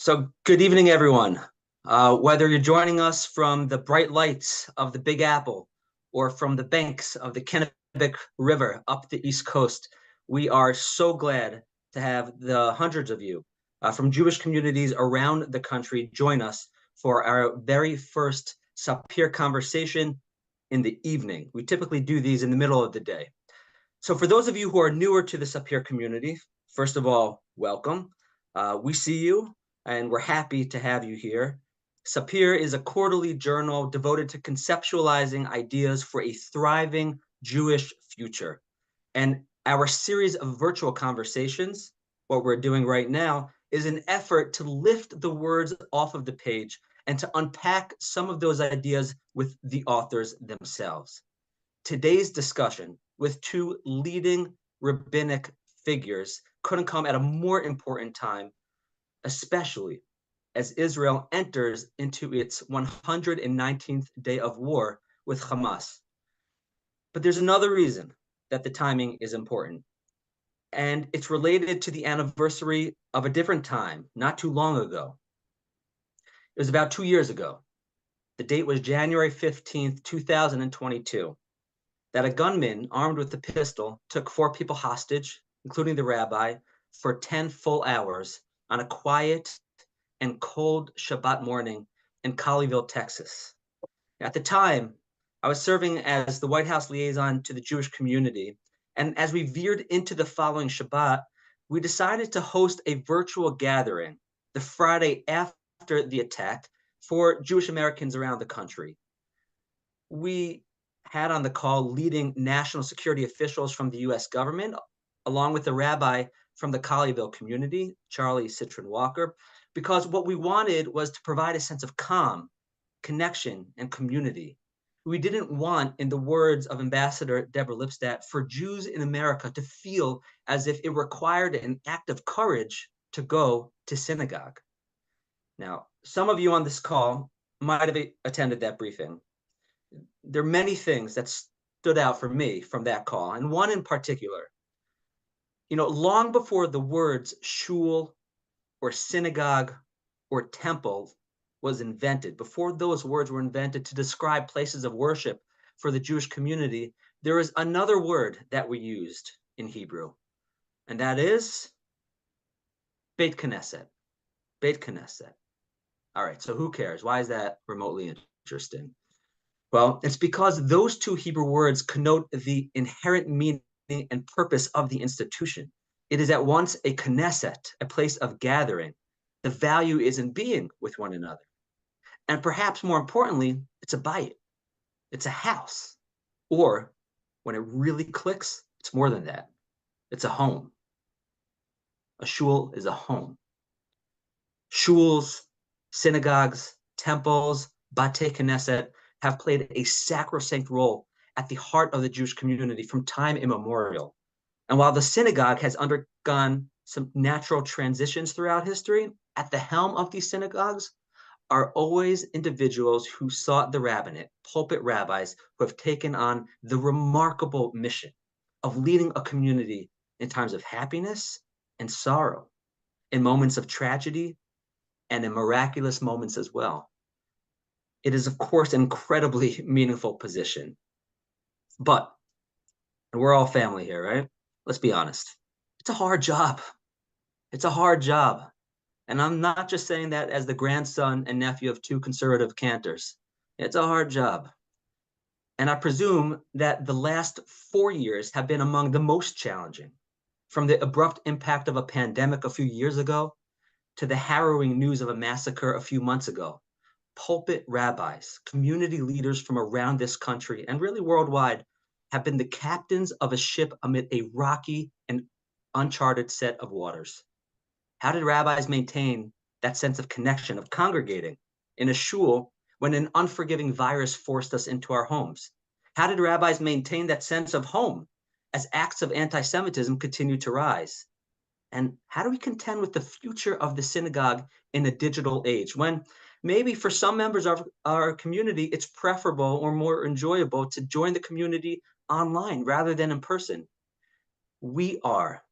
So good evening, everyone. Whether you're joining us from the bright lights of the Big Apple or from the banks of the Kennebec River up the East Coast, we are so glad to have the hundreds of you from Jewish communities around the country join us for our very first SAPIR conversation in the evening. We typically do these in the middle of the day. So for those of you who are newer to the SAPIR community, first of all, welcome. We see you and we're happy to have you here. SAPIR is a quarterly journal devoted to conceptualizing ideas for a thriving Jewish future. And our series of virtual conversations, what we're doing right now, is an effort to lift the words off of the page and to unpack some of those ideas with the authors themselves. Today's discussion with two leading rabbinic figures couldn't come at a more important time, especially as Israel enters into its 119th day of war with Hamas. But there's another reason that the timing is important, and it's related to the anniversary of a different time, not too long ago. It was about 2 years ago. The date was January 15th, 2022, that a gunman armed with a pistol took 4 people hostage, including the rabbi, for 10 full hours on a quiet and cold Shabbat morning in Colleyville, Texas. At the time, I was serving as the White House liaison to the Jewish community, and as we veered into the following Shabbat, we decided to host a virtual gathering the Friday after the attack for Jewish Americans around the country. We had on the call leading national security officials from the US government, along with the rabbi from the Colleyville community, Charlie Citron Walker, because what we wanted was to provide a sense of calm, connection, and community. We didn't want, in the words of Ambassador Deborah Lipstadt, for Jews in America to feel as if it required an act of courage to go to synagogue. Now, some of you on this call might have attended that briefing. There are many things that stood out for me from that call, and one in particular. Long before the words shul or synagogue or temple was invented, before those words were invented to describe places of worship for the Jewish community, there is another word that we used in Hebrew, and that is Beit Knesset. Beit Knesset. All right, so who cares? Why is that remotely interesting? Well, it's because those two Hebrew words connote the inherent meaning and purpose of the institution. It is at once a Knesset, a place of gathering. The value is in being with one another. And perhaps more importantly, it's a bayit. It's a house. Or when it really clicks, it's more than that. It's a home. A shul is a home. Shuls, synagogues, temples, Batei Knesset have played a sacrosanct role at the heart of the Jewish community from time immemorial. And while the synagogue has undergone some natural transitions throughout history, at the helm of these synagogues are always individuals who sought the rabbinate, pulpit rabbis who have taken on the remarkable mission of leading a community in times of happiness and sorrow, in moments of tragedy, and in miraculous moments as well. It is, of course, an incredibly meaningful position. But, and we're all family here, right? Let's be honest. It's a hard job. It's a hard job. And I'm not just saying that as the grandson and nephew of 2 conservative cantors. It's a hard job. And I presume that the last 4 years have been among the most challenging, from the abrupt impact of a pandemic a few years ago to the harrowing news of a massacre a few months ago. Pulpit rabbis, community leaders from around this country and really worldwide have been the captains of a ship amid a rocky and uncharted set of waters. How did rabbis maintain that sense of connection, of congregating in a shul when an unforgiving virus forced us into our homes? How did rabbis maintain that sense of home as acts of anti-Semitism continue to rise? And how do we contend with the future of the synagogue in a digital age when maybe for some members of our community, it's preferable or more enjoyable to join the community online rather than in person? We are,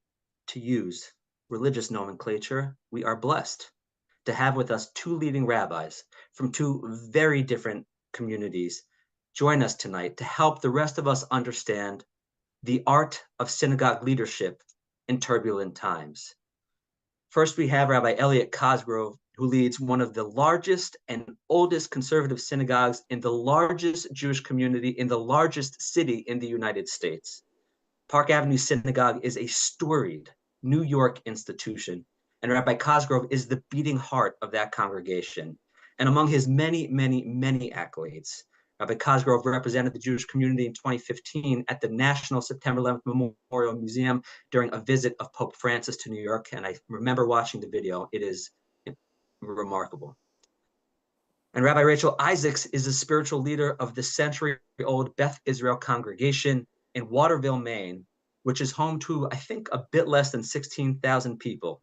to use religious nomenclature, we are blessed to have with us two leading rabbis from two very different communities join us tonight to help the rest of us understand the art of synagogue leadership in turbulent times. First, we have Rabbi Elliot Cosgrove, who leads one of the largest and oldest conservative synagogues in the largest Jewish community in the largest city in the United States. Park Avenue Synagogue is a storied New York institution, and Rabbi Cosgrove is the beating heart of that congregation. And among his many, many, many accolades, Rabbi Cosgrove represented the Jewish community in 2015 at the National September 11th Memorial Museum during a visit of Pope Francis to New York. And I remember watching the video. It is remarkable. And Rabbi Rachel Isaacs is the spiritual leader of the century-old Beth Israel congregation in Waterville, Maine, which is home to, I think, a bit less than 16,000 people.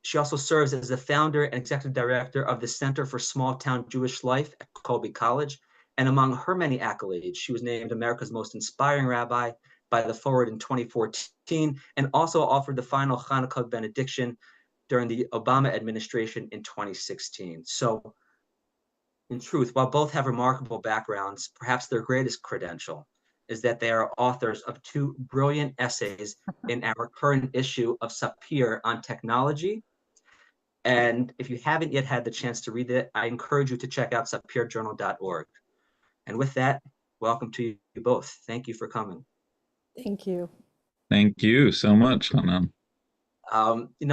She also serves as the founder and executive director of the Center for Small Town Jewish Life at Colby College. And among her many accolades, she was named America's Most Inspiring Rabbi by The Forward in 2014, and also offered the final Hanukkah benediction during the Obama administration in 2016. So, in truth, while both have remarkable backgrounds, perhaps their greatest credential is that they are authors of two brilliant essays in our current issue of SAPIR on technology. And if you haven't yet had the chance to read it, I encourage you to check out sapirjournal.org. And with that, welcome to you both. Thank you for coming. Thank you. Thank you so much, Chanan.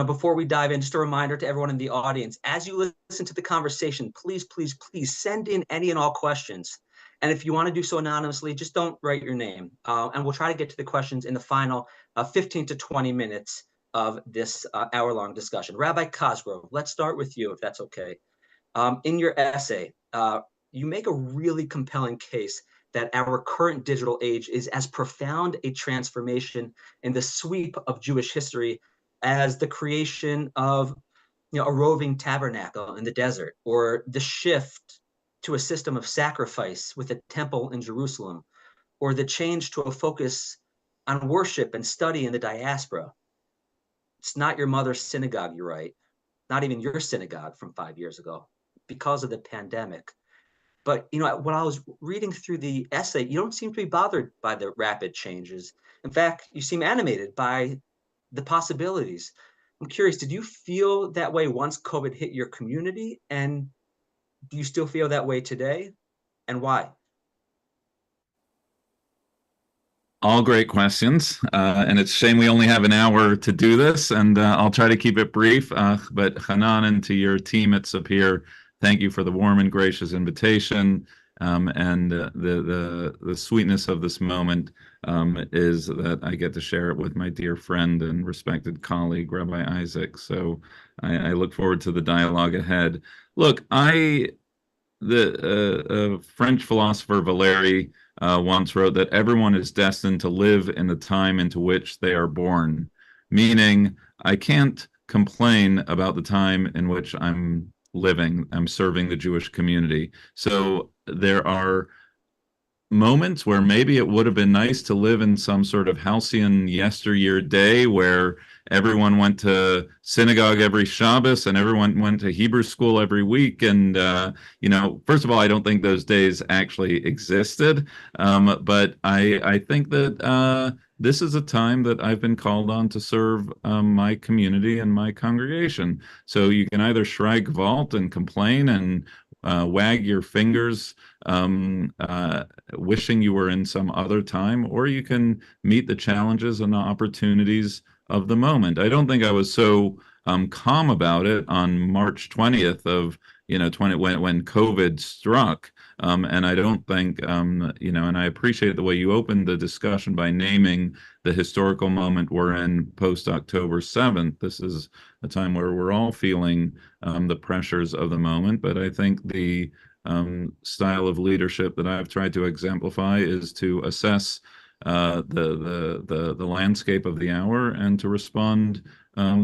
Before we dive in, just a reminder to everyone in the audience, as you listen to the conversation, please, please, please send in any and all questions. And if you want to do so anonymously, just don't write your name. And we'll try to get to the questions in the final 15 to 20 minutes of this hour-long discussion. Rabbi Cosgrove, let's start with you, if that's okay. In your essay, you make a really compelling case that our current digital age is as profound a transformation in the sweep of Jewish history as the creation of a roving tabernacle in the desert, or the shift to a system of sacrifice with a temple in Jerusalem, or the change to a focus on worship and study in the diaspora. It's not your mother's synagogue, you write, not even your synagogue from 5 years ago, because of the pandemic. But when I was reading through the essay, you don't seem to be bothered by the rapid changes. In fact, you seem animated by the possibilities. I'm curious, did you feel that way once COVID hit your community? And do you still feel that way today? And why? All great questions. And it's a shame we only have an hour to do this, and I'll try to keep it brief. But Chanan, and to your team at SAPIR, thank you for the warm and gracious invitation. And the sweetness of this moment is that I get to share it with my dear friend and respected colleague, Rabbi Isaac. So I look forward to the dialogue ahead. Look, the French philosopher Valéry once wrote that everyone is destined to live in the time into which they are born, meaning I can't complain about the time in which I'm living. I'm serving the Jewish community. So there are moments where maybe it would have been nice to live in some sort of halcyon yesteryear day where everyone went to synagogue every Shabbos and everyone went to Hebrew school every week. And, first of all, I don't think those days actually existed. But I think that this is a time that I've been called on to serve my community and my congregation. So you can either shrike vault and complain and wag your fingers, wishing you were in some other time, or you can meet the challenges and the opportunities of the moment. I don't think I was so calm about it on March 20th of when COVID struck. And I don't think, and I appreciate the way you opened the discussion by naming the historical moment we're in post-October 7th. This is a time where we're all feeling the pressures of the moment. But I think the style of leadership that I've tried to exemplify is to assess the landscape of the hour and to respond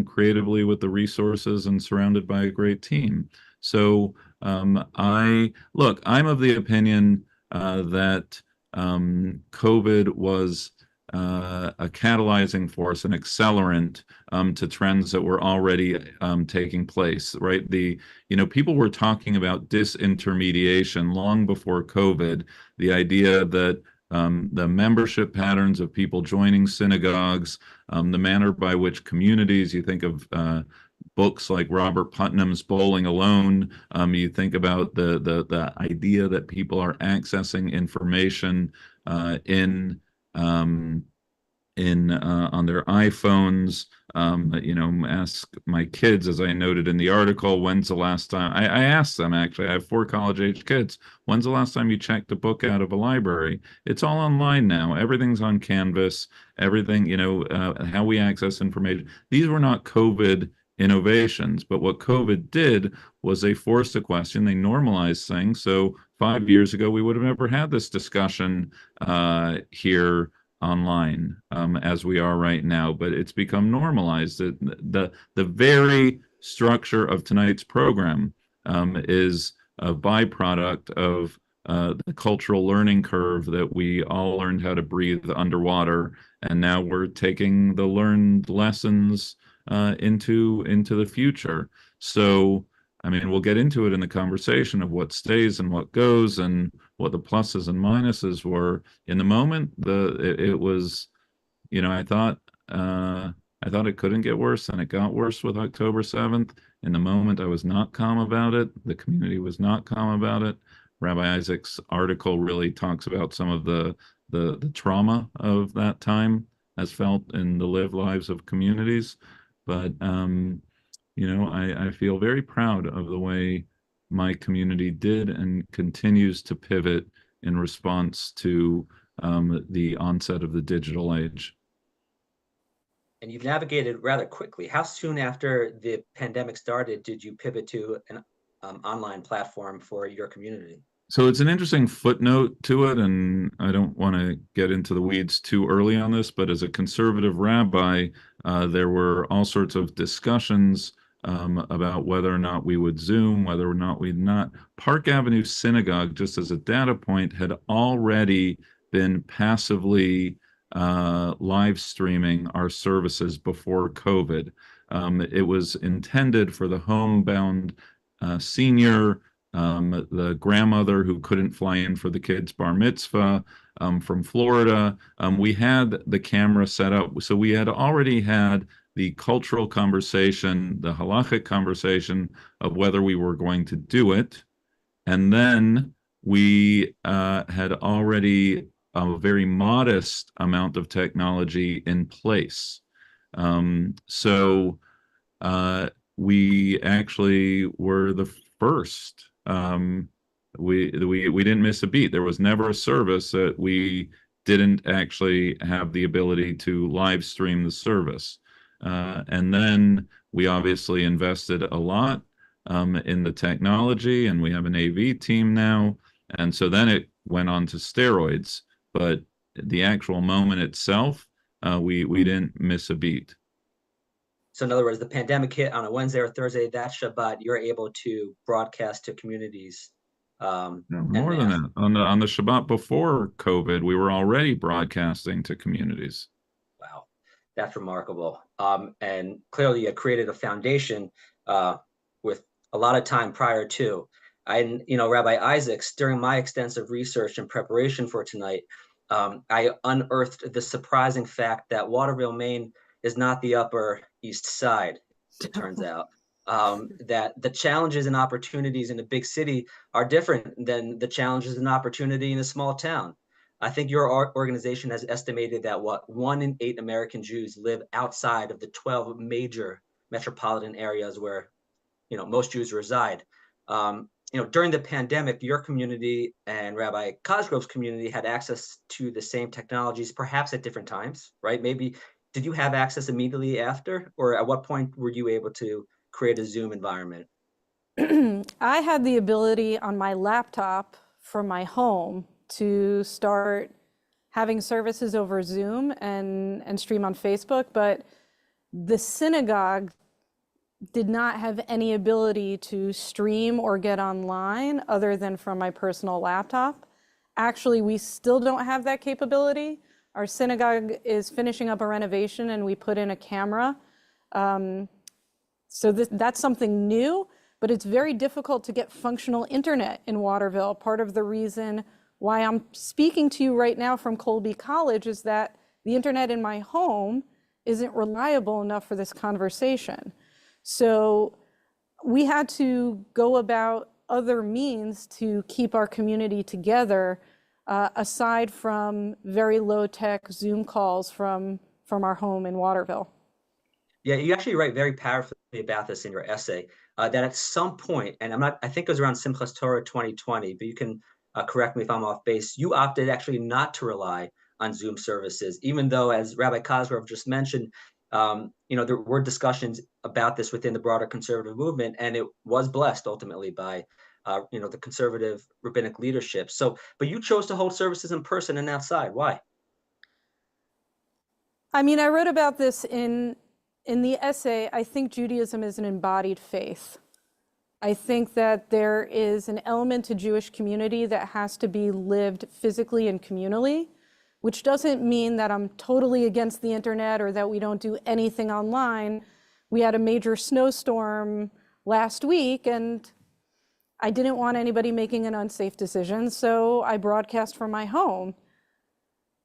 creatively with the resources and surrounded by a great team. So I'm of the opinion that COVID was a catalyzing force, an accelerant to trends that were already taking place, right? People were talking about disintermediation long before COVID, the idea that the membership patterns of people joining synagogues, the manner by which communities, you think of books like Robert Putnam's Bowling Alone, you think about the idea that people are accessing information in on their iPhones. Ask my kids, as I noted in the article, when's the last time I asked them, actually, I have 4 college-age kids, when's the last time you checked a book out of a library? It's all online now. Everything's on Canvas, everything, how we access information. These were not COVID innovations, but what COVID did was they forced a question, they normalized things. So 5 years ago, we would have never had this discussion here online as we are right now, but it's become normalized. The very structure of tonight's program is a byproduct of the cultural learning curve that we all learned how to breathe underwater, and now we're taking the learned lessons into the future. So I mean, we'll get into it in the conversation of what stays and what goes and what the pluses and minuses were. In the moment, it was, I thought it couldn't get worse, and it got worse with October 7th. In the moment, I was not calm about it. The community was not calm about it. Rabbi Isaac's article really talks about some of the trauma of that time as felt in the lived lives of communities. But I feel very proud of the way my community did and continues to pivot in response to the onset of the digital age. And you've navigated rather quickly. How soon after the pandemic started did you pivot to an online platform for your community? So it's an interesting footnote to it, and I don't want to get into the weeds too early on this, but as a conservative rabbi, there were all sorts of discussions about whether or not we would Zoom, whether or not we'd not. Park Avenue Synagogue, just as a data point, had already been passively live streaming our services before COVID. It was intended for the homebound senior, the grandmother who couldn't fly in for the kid's bar mitzvah from Florida. We had the camera set up. So we had already had the cultural conversation, the halachic conversation of whether we were going to do it. And then we had already a very modest amount of technology in place. So we actually were the first. We didn't miss a beat. There was never a service that we didn't actually have the ability to live stream the service. And then we obviously invested a lot in the technology, and we have an AV team now. And so then it went on to steroids. But the actual moment itself, we didn't miss a beat. So in other words, the pandemic hit on a Wednesday or Thursday, that Shabbat, you're able to broadcast to communities. No, more than that. On the Shabbat before COVID, we were already broadcasting to communities. Wow, that's remarkable. And clearly you created a foundation with a lot of time prior to. Rabbi Isaacs, during my extensive research and preparation for tonight, I unearthed the surprising fact that Waterville, Maine is not the Upper East Side, it turns out. That the challenges and opportunities in a big city are different than the challenges and opportunity in a small town. I think your organization has estimated that 1 in 8 American Jews live outside of the 12 major metropolitan areas where most Jews reside. During the pandemic, your community and Rabbi Cosgrove's community had access to the same technologies, perhaps at different times, right? Maybe did you have access immediately after, or at what point were you able to create a Zoom environment? I had the ability on my laptop from my home to start having services over Zoom and stream on Facebook, but the synagogue did not have any ability to stream or get online other than from my personal laptop. Actually, we still don't have that capability, Our synagogue is finishing up a renovation and we put in a camera. So that's something new, but it's very difficult to get functional internet in Waterville. Part of the reason why I'm speaking to you right now from Colby College is that the internet in my home isn't reliable enough for this conversation. So we had to go about other means to keep our community together, aside from very low-tech Zoom calls from our home in Waterville. Yeah, you actually write very powerfully about this in your essay, that at some point, and I think it was around Simchas Torah 2020, but you can correct me if I'm off base, you opted actually not to rely on Zoom services, even though, as Rabbi Cosgrove just mentioned, there were discussions about this within the broader conservative movement, and it was blessed ultimately by the conservative rabbinic leadership. So, but you chose to hold services in person and outside. Why? I mean, I wrote about this in the essay. I think Judaism is an embodied faith. I think that there is an element to Jewish community that has to be lived physically and communally, which doesn't mean that I'm totally against the internet or that we don't do anything online. We had a major snowstorm last week and I didn't want anybody making an unsafe decision, so I broadcast from my home.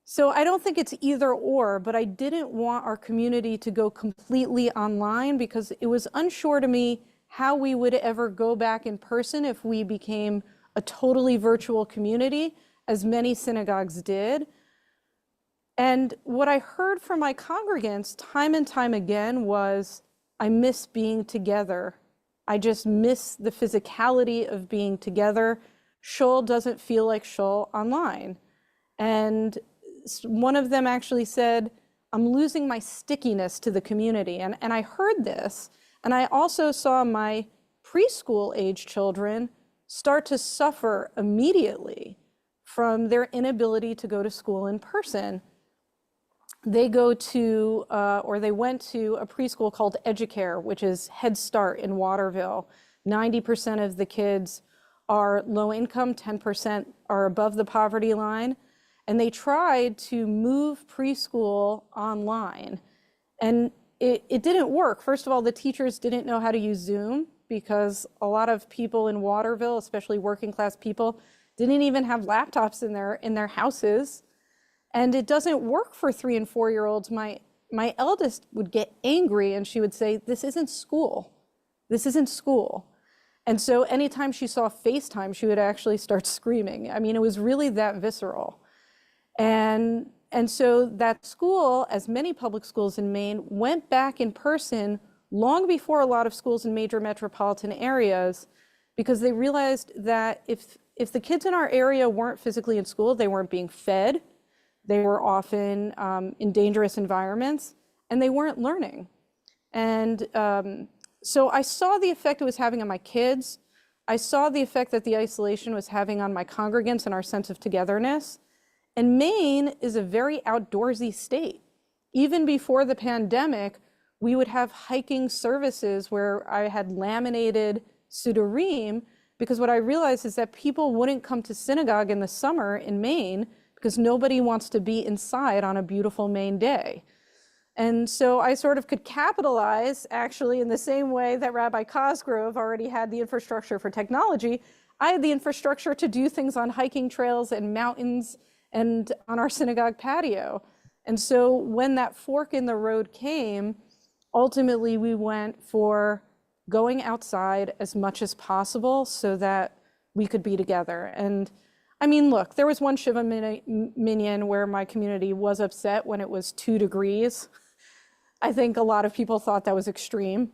So I don't think it's either or, but I didn't want our community to go completely online because it was unsure to me how we would ever go back in person if we became a totally virtual community, as many synagogues did. And what I heard from my congregants time and time again was, I miss being together. I just miss the physicality of being together. Shul doesn't feel like shul online. And one of them actually said, I'm losing my stickiness to the community. And I heard this, and I also saw my preschool age children start to suffer immediately from their inability to go to school in person. They go to, or they went to a preschool called Educare, which is Head Start in Waterville. 90% of the kids are low income, 10% are above the poverty line. And they tried to move preschool online. And it didn't work. First of all, the teachers didn't know how to use Zoom because a lot of people in Waterville, especially working class people, didn't even have laptops in their houses. And it doesn't work for 3 and 4-year-olds. My eldest would get angry and she would say, this isn't school. This isn't school. And so anytime she saw FaceTime, she would actually start screaming. I mean, it was really that visceral. And so that school, as many public schools in Maine, went back in person long before a lot of schools in major metropolitan areas, because they realized that if the kids in our area weren't physically in school, they weren't being fed, they were often in dangerous environments, and they weren't learning. And so I saw the effect it was having on my kids. I saw the effect that the isolation was having on my congregants and our sense of togetherness. And Maine is a very outdoorsy state. Even before the pandemic, we would have hiking services where I had laminated Sudarim, because what I realized is that people wouldn't come to synagogue in the summer in Maine because nobody wants to be inside on a beautiful Maine day. And so I sort of could capitalize, actually, in the same way that Rabbi Cosgrove already had the infrastructure for technology. I had the infrastructure to do things on hiking trails and mountains and on our synagogue patio. And so when that fork in the road came, ultimately we went for going outside as much as possible so that we could be together. And I mean, look, there was one Shiva Minyan where my community was upset when it was 2 degrees. I think a lot of people thought that was extreme.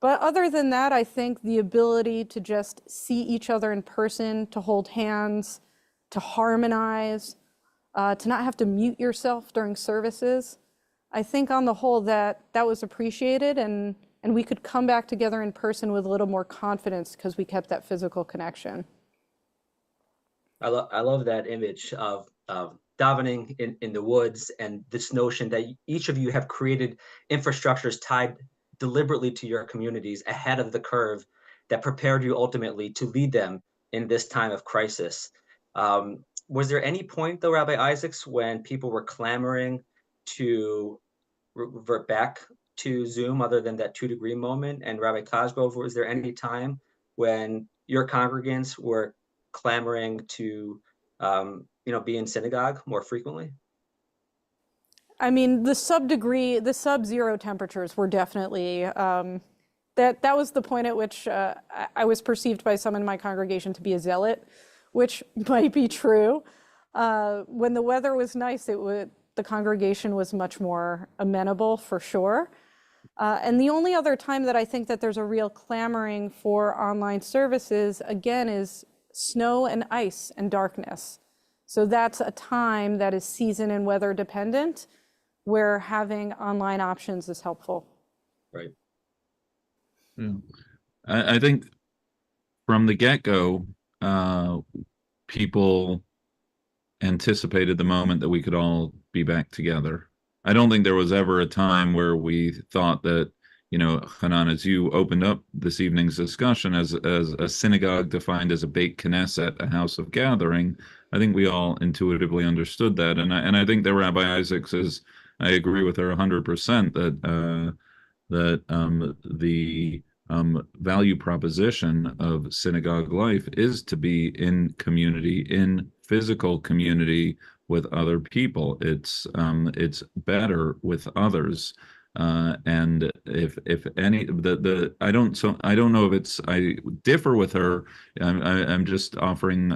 But other than that, I think the ability to just see each other in person, to hold hands, to harmonize, to not have to mute yourself during services, I think on the whole that was appreciated, and we could come back together in person with a little more confidence because we kept that physical connection. I love that image of davening in the woods, and this notion that each of you have created infrastructures tied deliberately to your communities ahead of the curve that prepared you ultimately to lead them in this time of crisis. was there any point though, Rabbi Isaacs, when people were clamoring to revert back to Zoom other than that 2-degree moment? And Rabbi Cosgrove, was there any time when your congregants were clamoring to, be in synagogue more frequently? I mean, the sub-zero temperatures were definitely, that was the point at which I was perceived by some in my congregation to be a zealot, which might be true. When the weather was nice, the congregation was much more amenable for sure. And the only other time that I think that there's a real clamoring for online services, again, is snow and ice and darkness. So that's a time that is season and weather dependent, where having online options is helpful. Right. Yeah. I think from the get-go, people anticipated the moment that we could all be back together. I don't think there was ever a time where we thought that, Chanan, as you opened up this evening's discussion as a synagogue defined as a Beit Knesset, a house of gathering, I think we all intuitively understood that. And I think that Rabbi Isaacs I agree with her 100% that the value proposition of synagogue life is to be in community, in physical community with other people. It's better with others. And if any, I don't know if I differ with her. I'm just offering,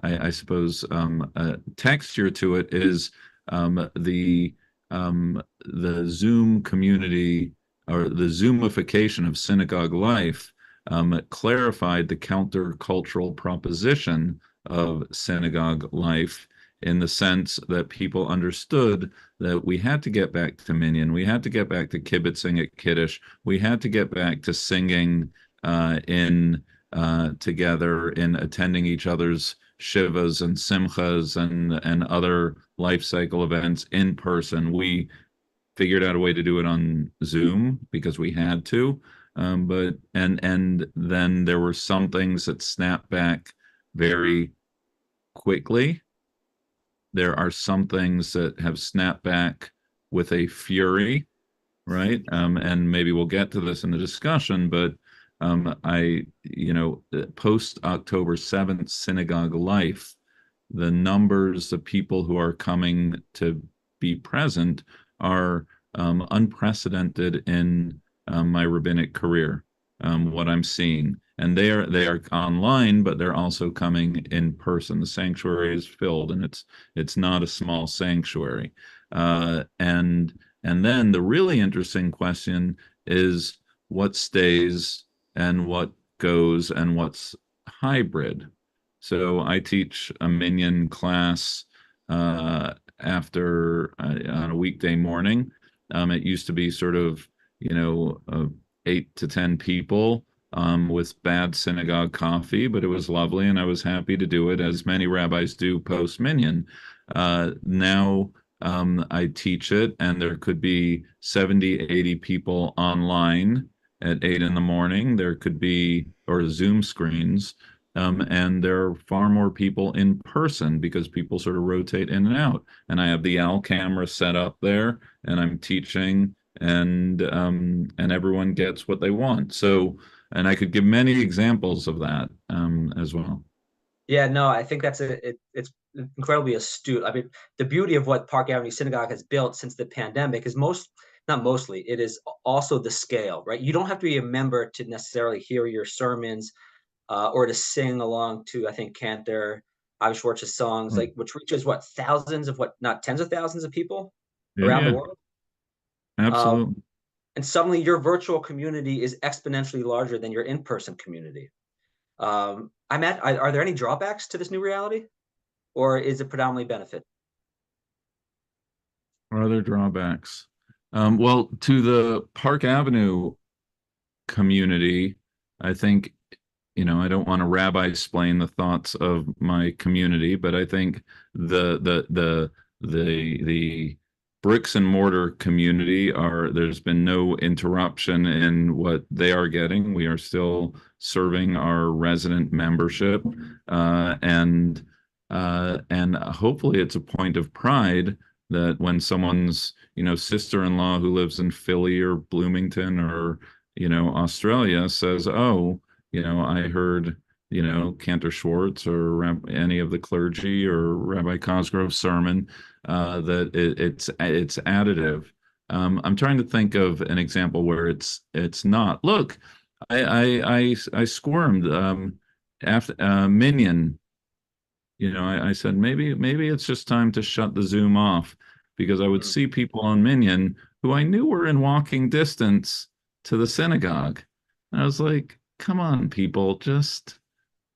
I suppose, a texture to it is the Zoom community, or the Zoomification of synagogue life, clarified the countercultural proposition of synagogue life, in the sense that people understood that we had to get back to minyan, we had to get back to kibitzing at Kiddush, we had to get back to singing together, in attending each other's shivas and simchas and other life cycle events in person. We figured out a way to do it on Zoom because we had to, but then there were some things that snapped back very quickly. There are some things that have snapped back with a fury, right? And maybe we'll get to this in the discussion, but post October 7th synagogue life, the numbers of people who are coming to be present are unprecedented in my rabbinic career, what I'm seeing. And they are online, but they're also coming in person. The sanctuary is filled, and it's not a small sanctuary. And then the really interesting question is what stays and what goes and what's hybrid. So I teach a minyan class after on a weekday morning. It used to be sort of 8 to 10 people with bad synagogue coffee, but it was lovely, and I was happy to do it, as many rabbis do post minyan. Now I teach it, and there could be 70, 80 people online at 8 in the morning. There could be, or Zoom screens, and there are far more people in person because people sort of rotate in and out. And I have the Al camera set up there, and I'm teaching, and everyone gets what they want. So, and I could give many examples of that as well. Yeah, no, I think it's incredibly astute. I mean, the beauty of what Park Avenue Synagogue has built since the pandemic is it is also the scale, right? You don't have to be a member to necessarily hear your sermons or to sing along to, I think, Cantor, Avi Schwartz's songs, like, which reaches thousands of not tens of thousands of people around the world. Absolutely. And suddenly your virtual community is exponentially larger than your in-person community. Are there any drawbacks to this new reality, or is it predominantly benefit? Are there drawbacks? Well, to the Park Avenue community, I think, I don't want to rabbi-splain the thoughts of my community, but I think the bricks and mortar community there's been no interruption in what they are getting. We are still serving our resident membership, and And hopefully it's a point of pride that when someone's, sister-in-law who lives in Philly or Bloomington or, Australia says, oh, I heard, Cantor Schwartz or any of the clergy or Rabbi Cosgrove's sermon, that it's additive. I'm trying to think of an example where it's not. Look, I squirmed after Minion. I said maybe it's just time to shut the Zoom off because I would see people on Minion who I knew were in walking distance to the synagogue. And I was like, come on, people, just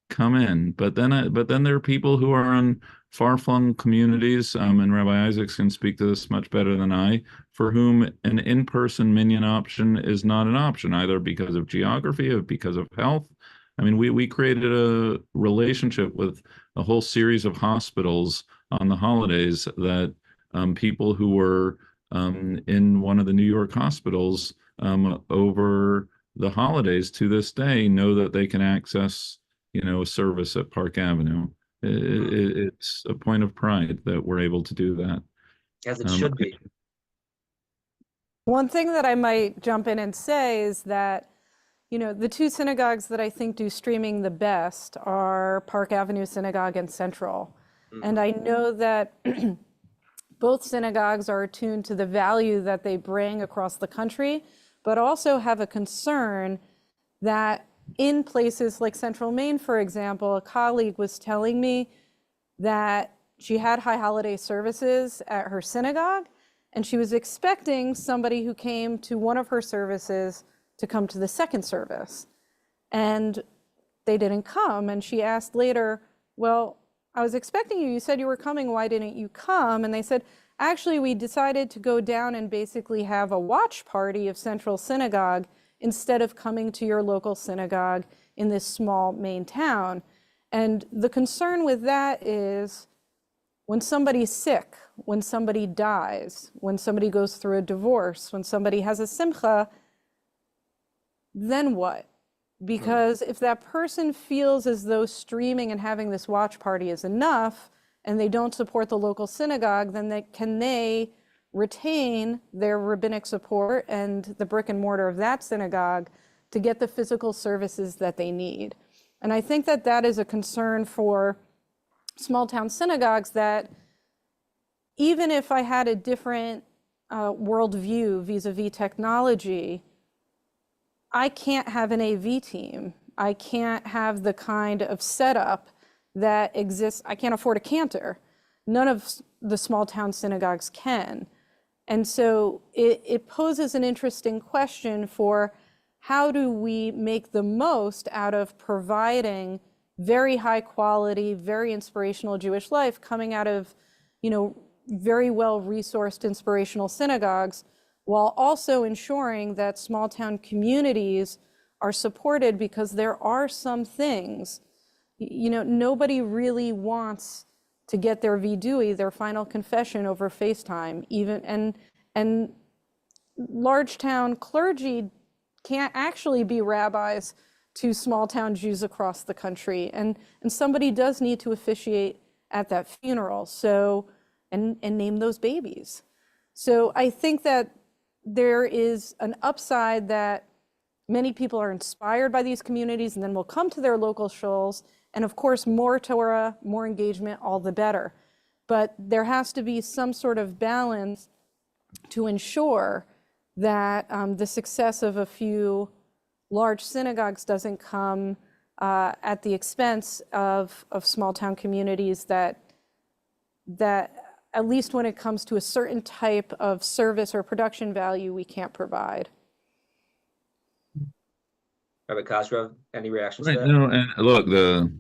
come in. But then there are people who are in far-flung communities, and Rabbi Isaacs can speak to this much better than I, for whom an in-person Minyan option is not an option, either because of geography or because of health. I mean, we created a relationship with a whole series of hospitals on the holidays that people who were in one of the New York hospitals over the holidays to this day know that they can access, a service at Park Avenue. It's a point of pride that we're able to do that. As it should be. One thing that I might jump in and say is that, the two synagogues that I think do streaming the best are Park Avenue Synagogue and Central. And I know that both synagogues are attuned to the value that they bring across the country, but also have a concern that in places like Central Maine, for example, a colleague was telling me that she had high holiday services at her synagogue, and she was expecting somebody who came to one of her services to come to the second service. And they didn't come. And she asked later, well, I was expecting you. You said you were coming. Why didn't you come? And they said, actually, we decided to go down and basically have a watch party of Central Synagogue instead of coming to your local synagogue in this small Maine town. And the concern with that is when somebody's sick, when somebody dies, when somebody goes through a divorce, when somebody has a simcha, then what? Because if that person feels as though streaming and having this watch party is enough and they don't support the local synagogue, then can they retain their rabbinic support and the brick and mortar of that synagogue to get the physical services that they need? And I think that that is a concern for small town synagogues, that even if I had a different worldview vis-a-vis technology, I can't have an AV team. I can't have the kind of setup that exists. I can't afford a cantor. None of the small town synagogues can. And so it poses an interesting question for how do we make the most out of providing very high quality, very inspirational Jewish life coming out of, very well-resourced inspirational synagogues, while also ensuring that small town communities are supported, because there are some things, nobody really wants to get their vidui, their final confession, over FaceTime, and large town clergy can't actually be rabbis to small town Jews across the country. And somebody does need to officiate at that funeral, and name those babies. So I think that there is an upside that many people are inspired by these communities and then will come to their local shuls. And of course, more Torah, more engagement, all the better. But there has to be some sort of balance to ensure that the success of a few large synagogues doesn't come at the expense of small town communities that at least when it comes to a certain type of service or production value, we can't provide. Rabbi Cosgrove, any reactions Right. to that? No, and look, the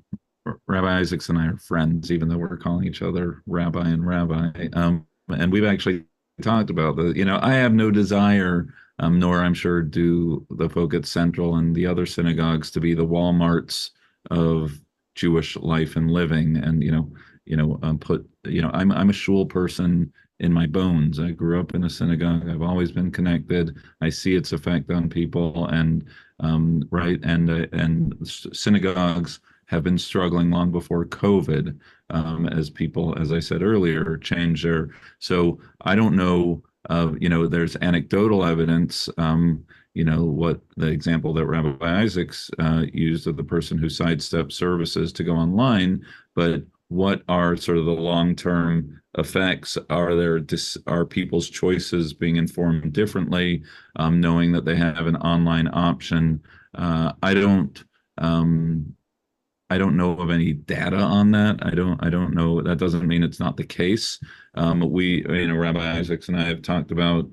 Rabbi Isaacs and I are friends, even though we're calling each other Rabbi and Rabbi. And we've actually talked about I have no desire, nor I'm sure do the folk at Central and the other synagogues, to be the Walmarts of Jewish life and living. And I'm a shul person in my bones. I grew up in a synagogue. I've always been connected. I see its effect on people, and synagogues have been struggling long before COVID, as people, as I said earlier, change their. So I don't know. There's anecdotal evidence. What the example that Rabbi Isaacs used of the person who sidestepped services to go online, but what are sort of the long-term effects? Are people's choices being informed differently, knowing that they have an online option? I don't know of any data on that. I don't know. That doesn't mean it's not the case. Rabbi Isaacs and I have talked about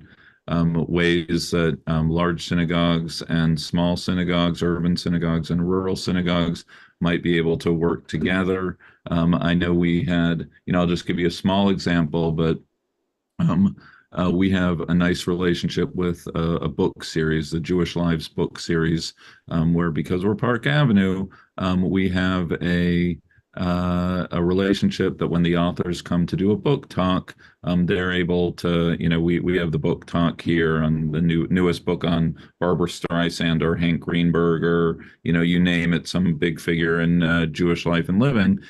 ways that large synagogues and small synagogues, urban synagogues and rural synagogues might be able to work together. I know we had, I'll just give you a small example, but we have a nice relationship with a book series, the Jewish Lives book series, where because we're Park Avenue, we have a relationship that when the authors come to do a book talk, they're able to, we have the book talk here on the newest book on Barbara Streisand or Hank Greenberg or, you name it, some big figure in Jewish life and living.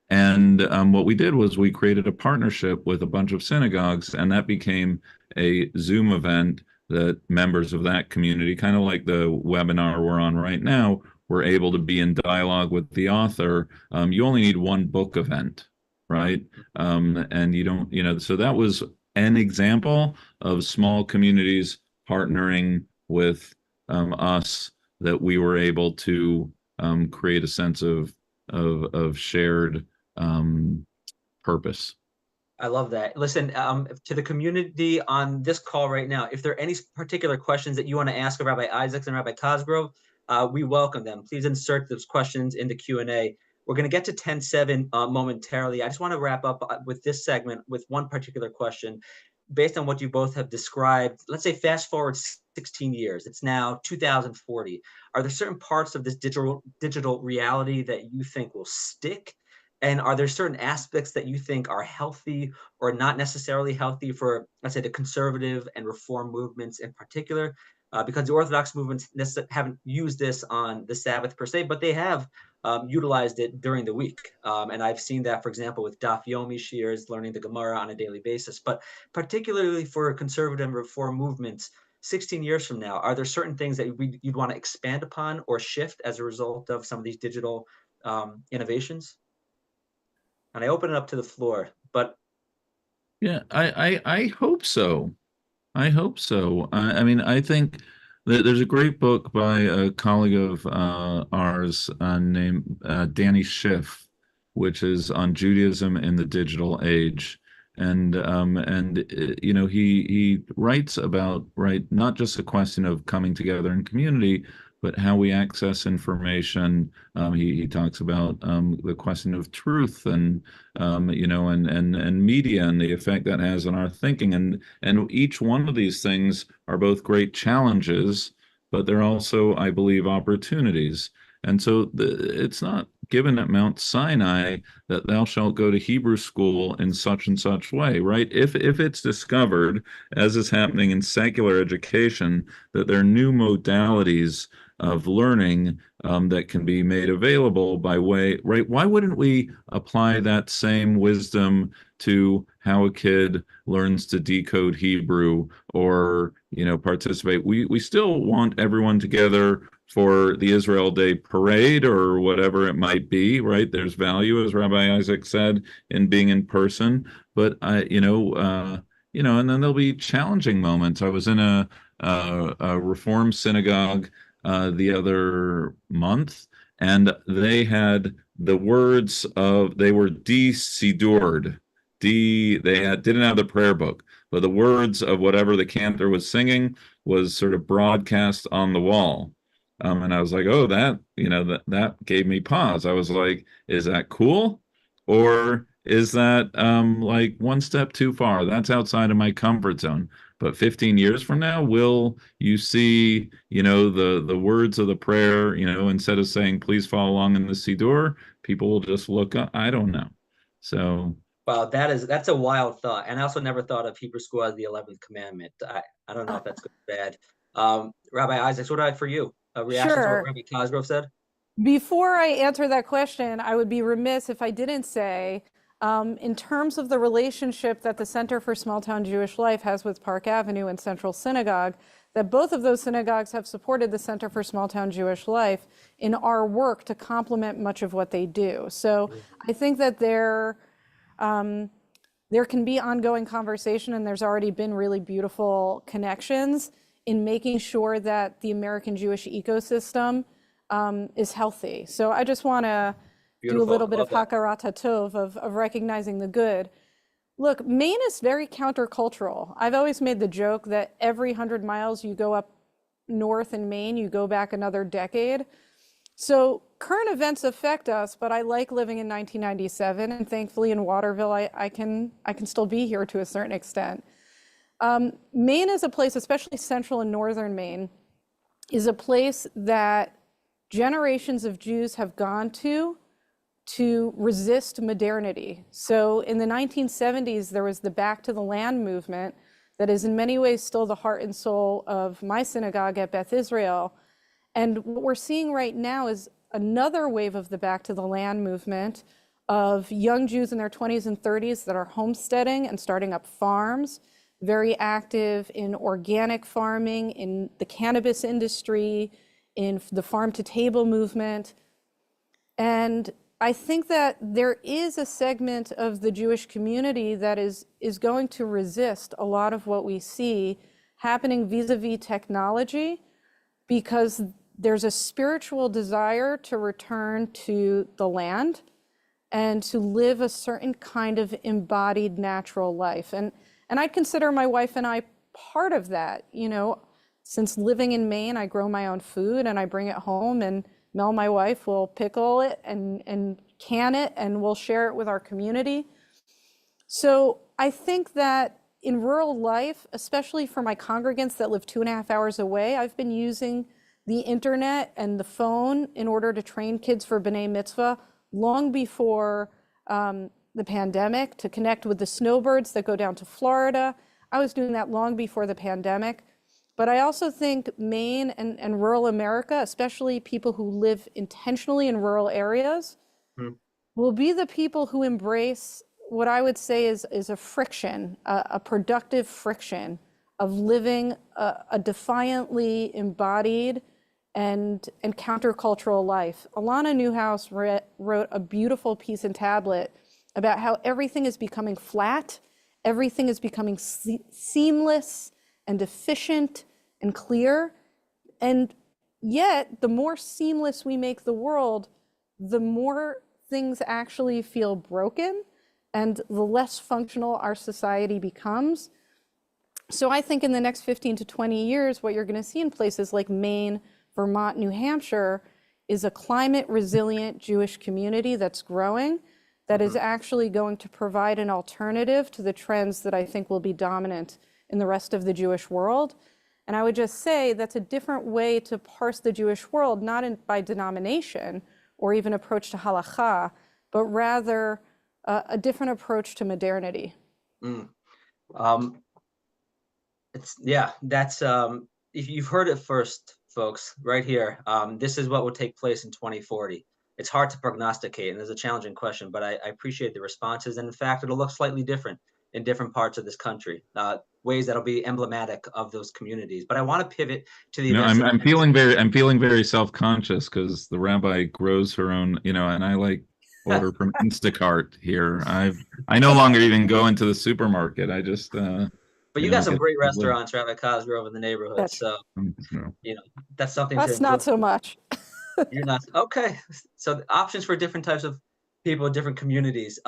And what we did was we created a partnership with a bunch of synagogues, and that became a Zoom event that members of that community, kind of like the webinar we're on right now, were able to be in dialogue with the author. You only need one book event, right? And you don't, so that was an example of small communities partnering with us, that we were able to create a sense of shared purpose. I love that. Listen, to the community on this call right now, if there are any particular questions that you want to ask of Rabbi Isaacs and Rabbi Cosgrove, we welcome them. Please insert those questions in the Q&A. We're going to get to 10-7 momentarily. I just want to wrap up with this segment with one particular question. Based on what you both have described, let's say fast forward 16 years. It's now 2040. Are there certain parts of this digital reality that you think will stick? And are there certain aspects that you think are healthy or not necessarily healthy for, let's say, the conservative and reform movements in particular? Because the Orthodox movements haven't used this on the Sabbath per se, but they have utilized it during the week. And I've seen that, for example, with Daf Yomi Shiurs, learning the Gemara on a daily basis. But particularly for conservative and reform movements, 16 years from now, are there certain things that you'd want to expand upon or shift as a result of some of these digital innovations? And I open it up to the floor, but yeah, I hope so. I hope so. I mean, I think that there's a great book by a colleague of ours named Danny Schiff, which is on Judaism in the digital age. And he writes about, right, not just a question of coming together in community, but how we access information. He talks about the question of truth and and media and the effect that has on our thinking. And each one of these things are both great challenges, but they're also, I believe, opportunities. And so it's not given at Mount Sinai that thou shalt go to Hebrew school in such and such way, right? If it's discovered, as is happening in secular education, that there are new modalities of learning that can be made available by way, right? Why wouldn't we apply that same wisdom to how a kid learns to decode Hebrew or, participate? We still want everyone together for the Israel Day parade or whatever it might be, right? There's value, as Rabbi Isaac said, in being in person, but and then there'll be challenging moments. I was in a Reform synagogue the other month, and they had the words of, they were de-sidured. Didn't have the prayer book, but the words of whatever the cantor was singing was sort of broadcast on the wall. And I was like, oh, that gave me pause. I was like, is that cool? Or is that like one step too far? That's outside of my comfort zone. But 15 years from now, will you see, the words of the prayer, instead of saying, please follow along in the Siddur, people will just look up. I don't know. So. Wow, that's a wild thought. And I also never thought of Hebrew school as the 11th commandment. I don't know if that's good or bad. Rabbi Isaacs, what about for you? A reaction to what Sure. Rabbi Cosgrove said? Before I answer that question, I would be remiss if I didn't say, in terms of the relationship that the Center for Small Town Jewish Life has with Park Avenue and Central Synagogue, that both of those synagogues have supported the Center for Small Town Jewish Life in our work to complement much of what they do. So I think that there can be ongoing conversation, and there's already been really beautiful connections in making sure that the American Jewish ecosystem is healthy. So I just want to do a little bit of hakarat hatov of recognizing the good. Look, Maine is very countercultural. I've always made the joke that every 100 miles you go up north in Maine, you go back another decade. So current events affect us, but I like living in 1997, and thankfully in Waterville, I can still be here to a certain extent. Maine is a place, especially central and northern Maine, is a place that generations of Jews have gone to resist modernity. So in the 1970s, there was the Back to the Land movement that is in many ways still the heart and soul of my synagogue at Beth Israel. And what we're seeing right now is another wave of the Back to the Land movement of young Jews in their 20s and 30s that are homesteading and starting up farms, very active in organic farming, in the cannabis industry, in the farm to table movement. And I think that there is a segment of the Jewish community that is going to resist a lot of what we see happening vis-a-vis technology, because there's a spiritual desire to return to the land and to live a certain kind of embodied natural life. And I'd consider my wife and I part of that. You know, since living in Maine, I grow my own food and I bring it home, and Mel, my wife, will pickle it and can it, and we'll share it with our community. So I think that in rural life, especially for my congregants that live 2.5 hours away, I've been using the internet and the phone in order to train kids for B'nai Mitzvah long before the pandemic, to connect with the snowbirds that go down to Florida. I was doing that long before the pandemic. But I also think Maine and rural America, especially people who live intentionally in rural areas, will be the people who embrace what I would say is a friction, a productive friction of living a defiantly embodied and countercultural life. Alana Newhouse wrote a beautiful piece in Tablet about how everything is becoming flat, everything is becoming seamless and efficient and clear. And yet, the more seamless we make the world, the more things actually feel broken and the less functional our society becomes. So I think in the next 15 to 20 years, what you're going to see in places like Maine, Vermont, New Hampshire is a climate resilient Jewish community that's growing, that is actually going to provide an alternative to the trends that I think will be dominant in the rest of the Jewish world. And I would just say that's a different way to parse the Jewish world, not by denomination or even approach to halakha, but rather a different approach to modernity. That's you've heard it first, folks, right here. This is what will take place in 2040. It's hard to prognosticate, and there's a challenging question, but I appreciate the responses. And in fact, it'll look slightly different in different parts of this country, ways that'll be emblematic of those communities. But I want to pivot to the events. I'm feeling very self-conscious because the rabbi grows her own, and I like order from Instacart here. I no longer even go into the supermarket. I just but you got some great restaurants right at Cosgrove in the neighborhood. So that's something. That's not so much. You're not okay. So the options for different types of people, different communities.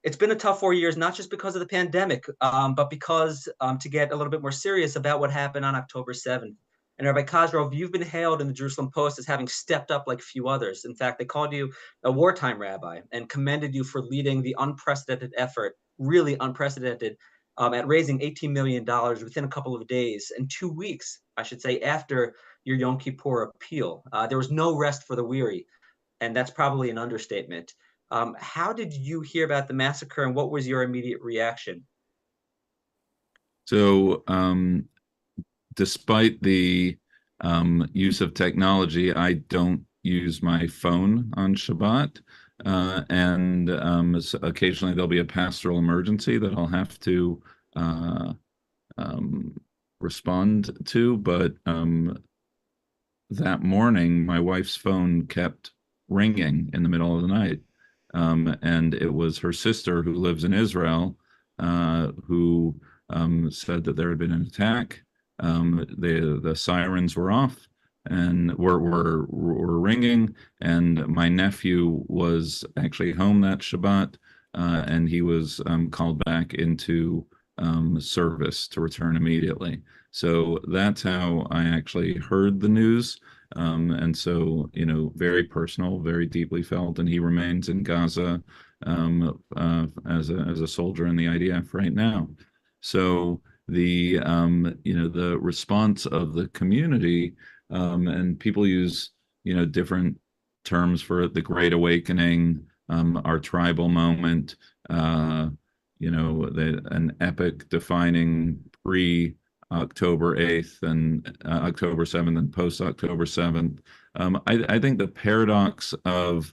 It's been a tough 4 years, not just because of the pandemic, but because to get a little bit more serious about what happened on October 7th. And Rabbi Cosgrove, you've been hailed in the Jerusalem Post as having stepped up like few others. In fact, they called you a wartime rabbi and commended you for leading the unprecedented effort, really unprecedented, at raising $18 million within a couple of days and 2 weeks, I should say, after your Yom Kippur appeal. There was no rest for the weary, and that's probably an understatement. How did you hear about the massacre, and what was your immediate reaction? So, despite the use of technology, I don't use my phone on Shabbat. And occasionally there'll be a pastoral emergency that I'll have to respond to. But that morning, my wife's phone kept ringing in the middle of the night. And it was her sister who lives in Israel who said that there had been an attack. The sirens were off and were ringing, and my nephew was actually home that Shabbat, and he was called back into service to return immediately. So that's how I actually heard the news. And so, very personal, very deeply felt, and he remains in Gaza as a soldier in the IDF right now. So the response of the community, and people use different terms for it, the Great Awakening, our tribal moment, an epic defining pre-October 8th and October 7th and post-October 7th. I think the paradox of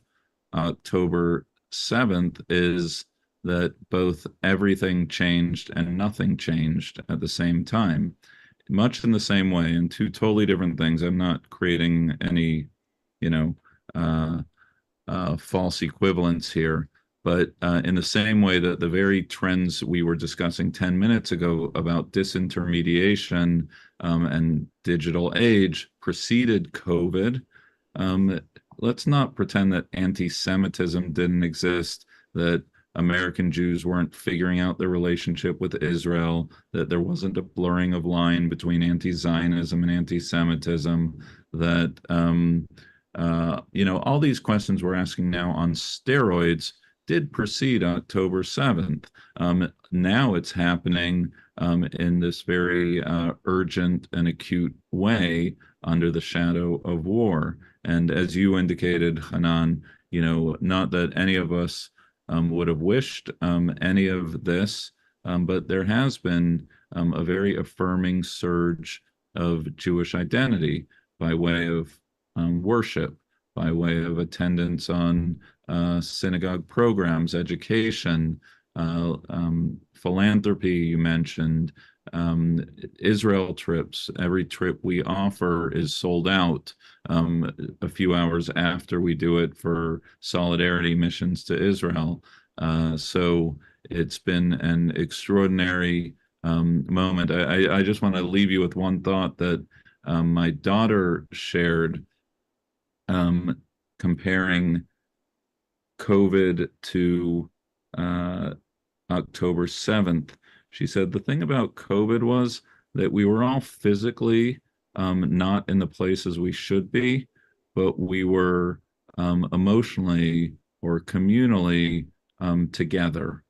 October 7th is that both everything changed and nothing changed at the same time, much in the same way, in two totally different things. I'm not creating any, false equivalence here. But in the same way that the very trends we were discussing 10 minutes ago about disintermediation and digital age preceded COVID, let's not pretend that anti-Semitism didn't exist, that American Jews weren't figuring out their relationship with Israel, that there wasn't a blurring of line between anti-Zionism and anti-Semitism, that, all these questions we're asking now on steroids did precede October 7th. Now it's happening in this very urgent and acute way under the shadow of war. And as you indicated, Chanan, not that any of us would have wished any of this, but there has been a very affirming surge of Jewish identity by way of worship, by way of attendance on synagogue programs, education, philanthropy, you mentioned, Israel trips. Every trip we offer is sold out a few hours after we do it for solidarity missions to Israel. So it's been an extraordinary moment. I just want to leave you with one thought that my daughter shared, comparing COVID to October 7th. She said the thing about COVID was that we were all physically not in the places we should be, but we were emotionally or communally together,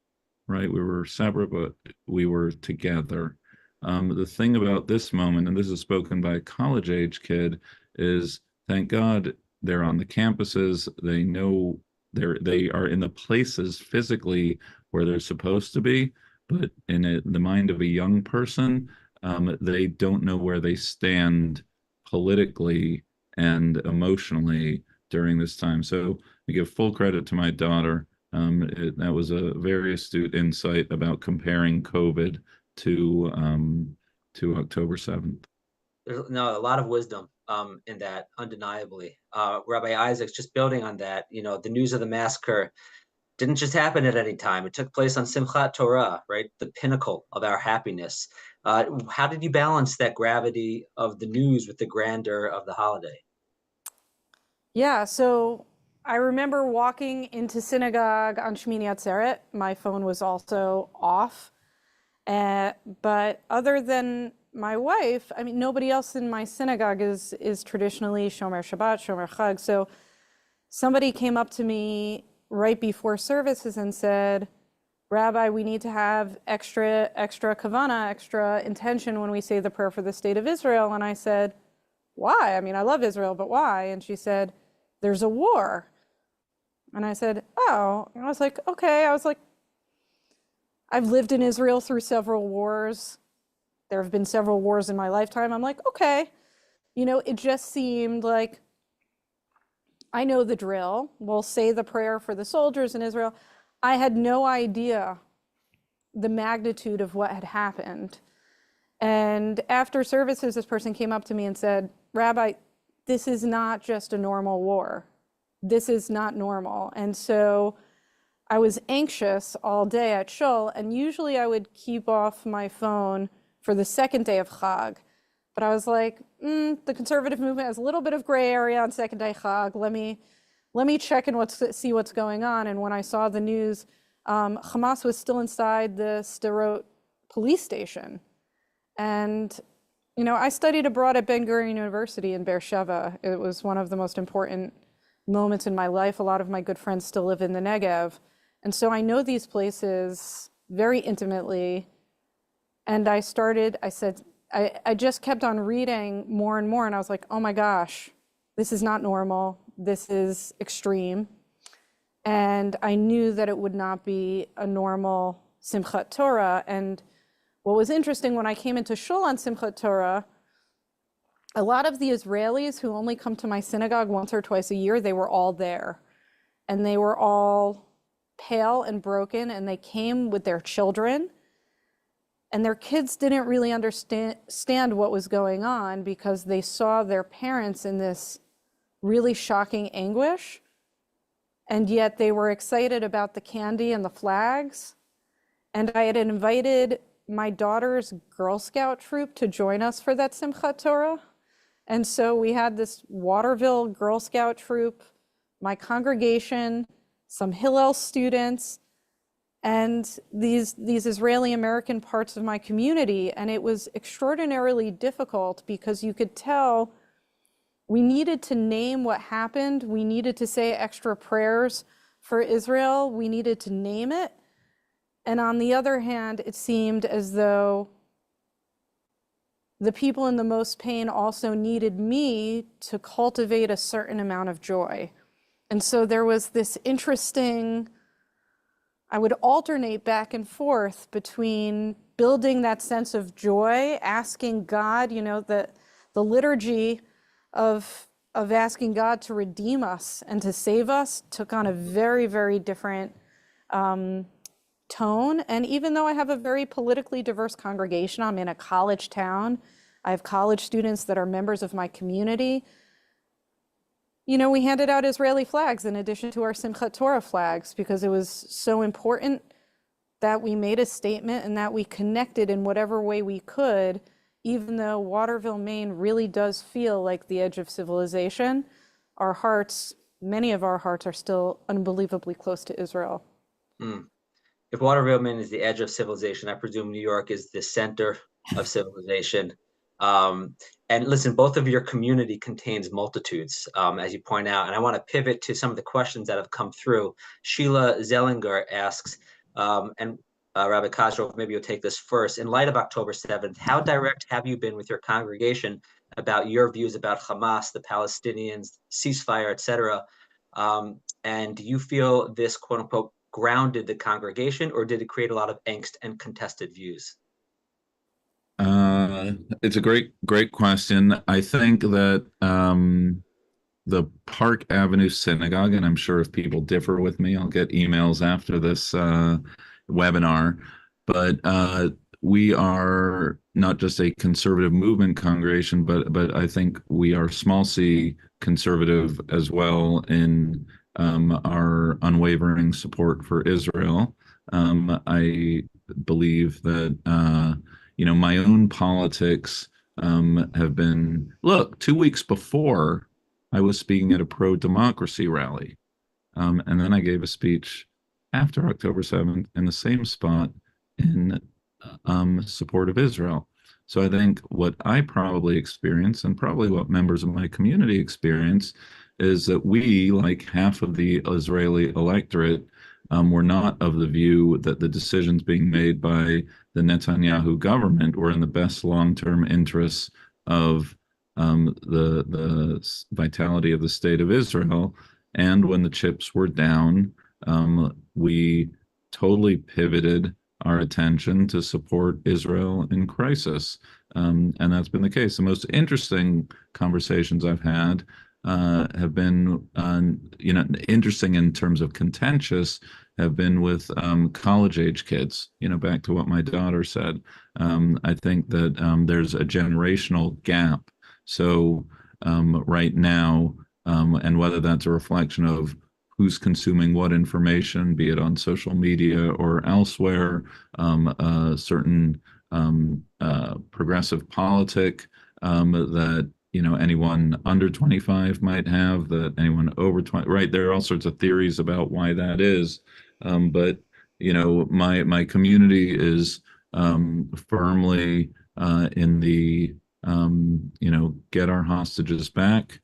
right? We were separate, but we were together. The thing about this moment, and this is spoken by a college-age kid, is thank God they're on the campuses. They know they are in the places physically where they're supposed to be, but in the mind of a young person, they don't know where they stand politically and emotionally during this time. So I give full credit to my daughter. That was a very astute insight about comparing COVID to October 7th. There's a lot of wisdom in that, undeniably. Rabbi Isaacs, just building on that, the news of the massacre didn't just happen at any time. It took place on Simchat Torah, right? The pinnacle of our happiness. How did you balance that gravity of the news with the grandeur of the holiday? Yeah, so I remember walking into synagogue on Shmini Atzeret. My phone was also off. But other than my wife, I mean, nobody else in my synagogue is traditionally Shomer Shabbat, Shomer Chag. So somebody came up to me right before services and said, Rabbi, we need to have extra kavana, extra intention when we say the prayer for the state of Israel. And I said, why? I mean, I love Israel, but why? And she said, there's a war. And I said, oh. And I was like, okay. I was like, I've lived in Israel through several wars. There have been several wars in my lifetime. I'm like, okay. It just seemed like I know the drill. We'll say the prayer for the soldiers in Israel. I had no idea the magnitude of what had happened. And after services, this person came up to me and said, Rabbi, this is not just a normal war. This is not normal. And so I was anxious all day at Shul, and usually I would keep off my phone for the second day of Chag. But I was like, the conservative movement has a little bit of gray area on second day Chag. Let me check and see what's going on. And when I saw the news, Hamas was still inside the Sderot police station. And, you know, I studied abroad at Ben-Gurion University in Beersheba. It was one of the most important moments in my life. A lot of my good friends still live in the Negev. And so I know these places very intimately. And I just kept on reading more and more. And I was like, oh my gosh, this is not normal. This is extreme. And I knew that it would not be a normal Simchat Torah. And what was interesting, when I came into Shul on Simchat Torah, a lot of the Israelis who only come to my synagogue once or twice a year, they were all there. And they were all pale and broken, and they came with their children. And their kids didn't really understand what was going on because they saw their parents in this really shocking anguish. And yet they were excited about the candy and the flags. And I had invited my daughter's Girl Scout troop to join us for that Simchat Torah. And so we had this Waterville Girl Scout troop, my congregation, some Hillel students, and these Israeli American parts of my community. And it was extraordinarily difficult because you could tell we needed to name what happened. We needed to say extra prayers for Israel. We needed to name it. And on the other hand, it seemed as though the people in the most pain also needed me to cultivate a certain amount of joy. And so there was this interesting, I would alternate back and forth between building that sense of joy, asking God, you know, the liturgy of asking God to redeem us and to save us took on a very, very different tone. And even though I have a very politically diverse congregation, I'm in a college town, I have college students that are members of my community. You know, we handed out Israeli flags in addition to our Simchat Torah flags because it was so important that we made a statement and that we connected in whatever way we could. Even though Waterville, Maine really does feel like the edge of civilization, our hearts, many of our hearts are still unbelievably close to Israel. If Waterville, Maine is the edge of civilization, I presume New York is the center of civilization. And listen, both of your community contains multitudes, as you point out. And I want to pivot to some of the questions that have come through. Sheila Zellinger asks, Rabbi Cosgrove, maybe you'll take this first. In light of October 7th, how direct have you been with your congregation about your views about Hamas, the Palestinians, ceasefire, etc.? And do you feel this, quote unquote, grounded the congregation, or did it create a lot of angst and contested views? It's a great question. I think that the Park Avenue Synagogue, and I'm sure if people differ with me, I'll get emails after this webinar, but we are not just a conservative movement congregation, but I think we are small c conservative as well in our unwavering support for Israel. I believe that you know, my own politics have been, look, 2 weeks before I was speaking at a pro-democracy rally, and then I gave a speech after October 7th in the same spot in support of Israel. So I think what I probably experience, and probably what members of my community experience, is that we, like half of the Israeli electorate, were not of the view that the decisions being made by the Netanyahu government were in the best long-term interests of the vitality of the state of Israel. And when the chips were down, we totally pivoted our attention to support Israel in crisis. And that's been the case. The most interesting conversations I've had have been, interesting in terms of contentious, have been with college age kids. Back to what my daughter said. I think that there's a generational gap. So right now, and whether that's a reflection of who's consuming what information, be it on social media or elsewhere, a certain progressive politic that anyone under 25 might have, that anyone over 20, right? There are all sorts of theories about why that is. But my community is firmly in the get our hostages back.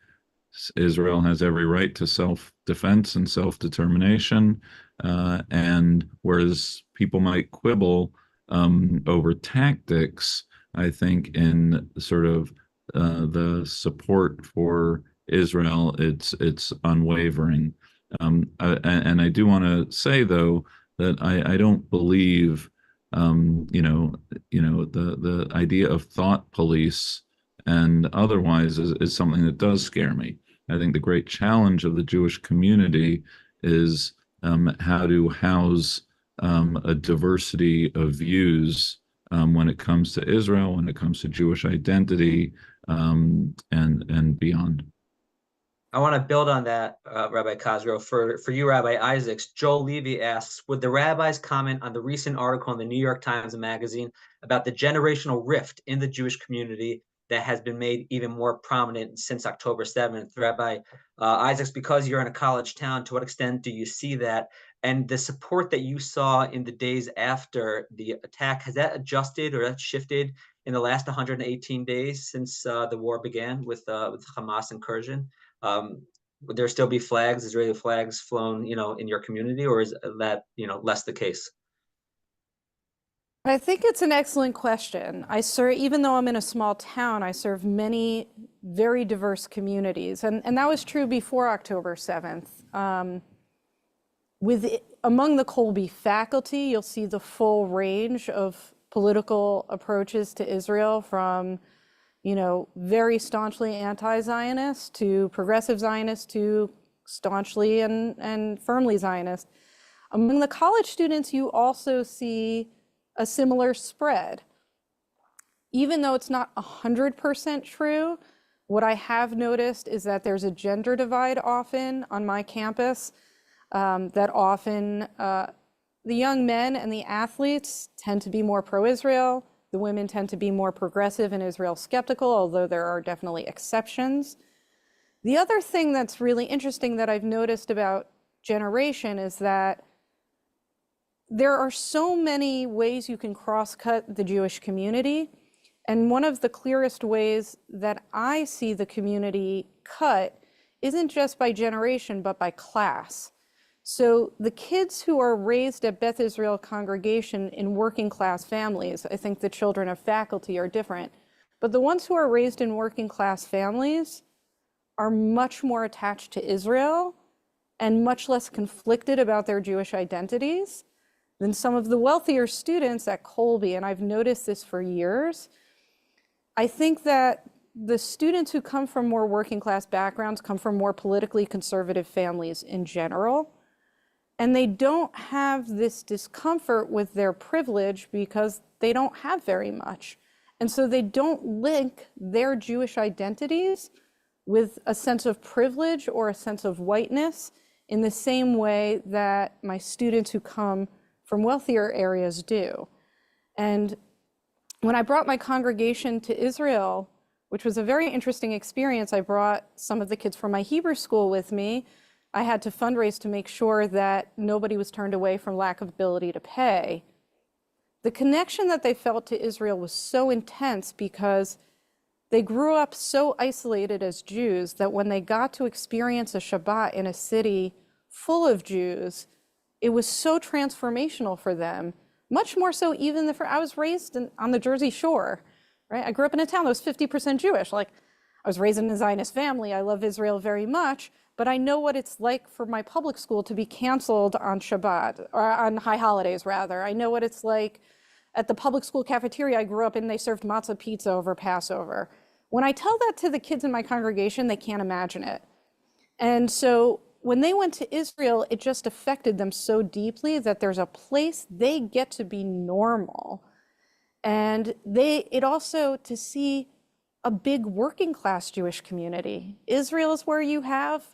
Israel has every right to self-defense and self-determination. And whereas people might quibble over tactics, I think in sort of the support for Israel, it's unwavering. And I do want to say, though, that I don't believe the idea of thought police and otherwise is something that does scare me. I think the great challenge of the Jewish community is how to house a diversity of views when it comes to Israel, when it comes to Jewish identity, and beyond. I want to build on that, Rabbi Cosgrove. For you, Rabbi Isaacs, Joel Levy asks, would the rabbis comment on the recent article in the New York Times Magazine about the generational rift in the Jewish community that has been made even more prominent since October 7th? Rabbi Isaacs, because you're in a college town, to what extent do you see that? And the support that you saw in the days after the attack, has that adjusted or that shifted in the last 118 days since the war began with Hamas incursion? Would there still be flags, Israeli flags flown, in your community, or is that, less the case? I think it's an excellent question. Even though I'm in a small town, I serve many very diverse communities, and that was true before October 7th. Among the Colby faculty, you'll see the full range of political approaches to Israel, from very staunchly anti-Zionist to progressive Zionist to staunchly and firmly Zionist. Among the college students, you also see a similar spread. Even though it's not 100% true, what I have noticed is that there's a gender divide often on my campus, that often the young men and the athletes tend to be more pro-Israel. The women tend to be more progressive and Israel skeptical, although there are definitely exceptions. The other thing that's really interesting that I've noticed about generation is that there are so many ways you can cross-cut the Jewish community. And one of the clearest ways that I see the community cut isn't just by generation, but by class. So the kids who are raised at Beth Israel congregation in working class families, I think the children of faculty are different, but the ones who are raised in working class families are much more attached to Israel and much less conflicted about their Jewish identities than some of the wealthier students at Colby. And I've noticed this for years. I think that the students who come from more working class backgrounds come from more politically conservative families in general. And they don't have this discomfort with their privilege because they don't have very much. And so they don't link their Jewish identities with a sense of privilege or a sense of whiteness in the same way that my students who come from wealthier areas do. And when I brought my congregation to Israel, which was a very interesting experience, I brought some of the kids from my Hebrew school with me. I had to fundraise to make sure that nobody was turned away from lack of ability to pay. The connection that they felt to Israel was so intense because they grew up so isolated as Jews that when they got to experience a Shabbat in a city full of Jews, it was so transformational for them, much more so even than I was raised on the Jersey Shore, right? I grew up in a town that was 50% Jewish. I was raised in a Zionist family. I love Israel very much. But I know what it's like for my public school to be canceled on Shabbat, or on high holidays rather. I know what it's like at the public school cafeteria I grew up in. They served matzah pizza over Passover. When I tell that to the kids in my congregation, they can't imagine it. And so when they went to Israel, it just affected them so deeply that there's a place they get to be normal. And it also to see a big working class Jewish community. Israel is where you have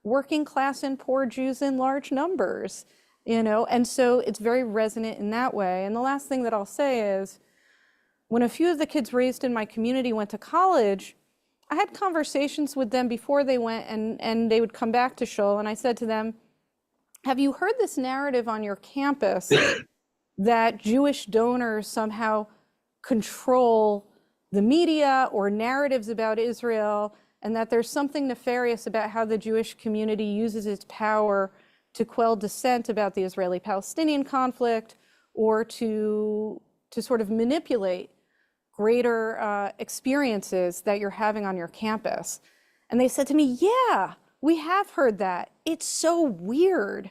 working class and poor Jews in large numbers, and so it's very resonant in that way. And the last thing that I'll say is, when a few of the kids raised in my community went to college, I had conversations with them before they went, and they would come back to Shul, and I said to them, have you heard this narrative on your campus that Jewish donors somehow control the media or narratives about Israel, and that there's something nefarious about how the Jewish community uses its power to quell dissent about the Israeli-Palestinian conflict, or to sort of manipulate greater experiences that you're having on your campus? And they said to me, yeah, we have heard that. It's so weird.